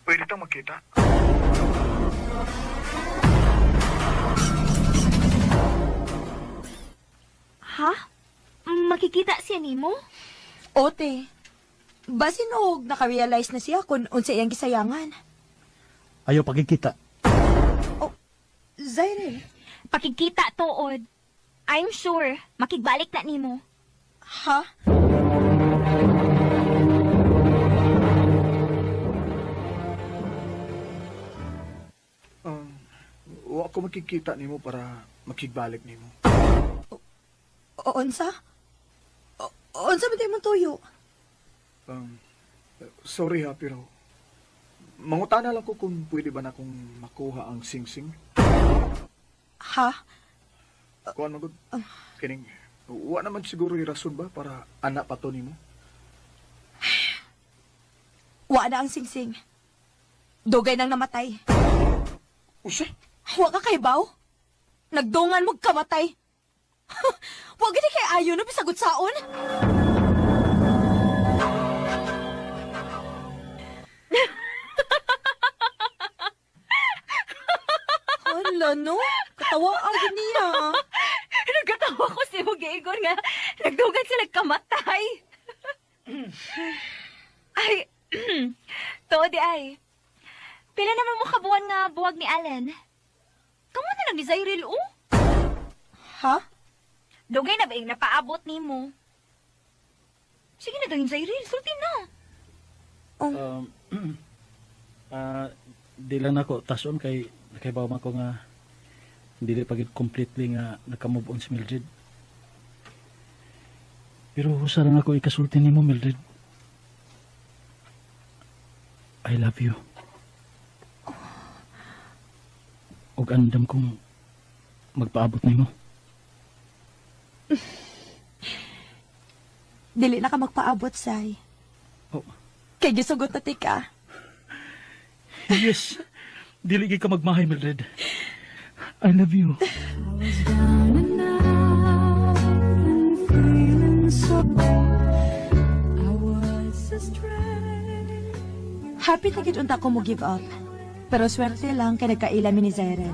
Pwede tang magkita. Ha? Makikita siya nimo? Ote. Basin og naka-realize na siya kung unsa iyang gisayangan. Ayaw pagkikita. Oh, Zyril. Pakikita tuod. I'm sure, makigbalik na nimo. Ha? Wa ko makikita nimo para makigbalik nimo. Unsa? Unsa ba mong tuyo? Sorry ha, pero mangutana lang ko kung pwede ba na akong makuha ang sing-sing. Ha? Kuan magod. Kining wa naman siguro yung rason ba para anak pa to nimo? Wa na ang singsing. Dugay nang namatay. Usa? Wa ka kay baw? Nagdungan mo kamatay. Wa gid kay ayo no bisagot saon. Hala no, katawa ang niya. Nagkatawa ko si Igor nga nagdugan sila kamatay. Ay, Todi ay. Pila naman mo kabuan nga buwag ni Allen? Kamu na lang ni Zyril, oh? Ha? Dugay na ba yung napaabot ni mo? Sige na gawin, Zyril. Sulti na. Di lang ako tason kay nakaibaw ko nga hindi pagid completely nga naka-move on si Mildred. Pero husa lang ako ikasulti nimo, Mildred. I love you. Og andam kong magpaabot nimo. Dili na ka magpaabot, Say. Oh. Kay gisugot na tika. Yes. Dili ka magmahay, Mildred. I love you. Happy na gid unta ko mo give up. Pero swerte lang kay nagkaila mi ni Zyril.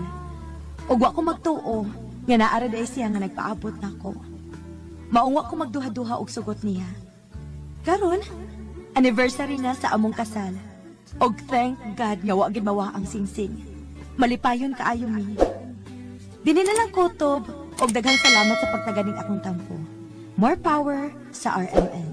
Ug wa ko magtuo nga naara day siya nga nagpaabot nako. Maungwa ko magduha-duha og sugot niya. Karon, anniversary na sa among kasal. Og thank God nga wa gid mawa ang singsing. Malipayon kaayo mi. Dili na lang kutob og daghang salamat sa pagtaganing akong tampo. More power sa RMN.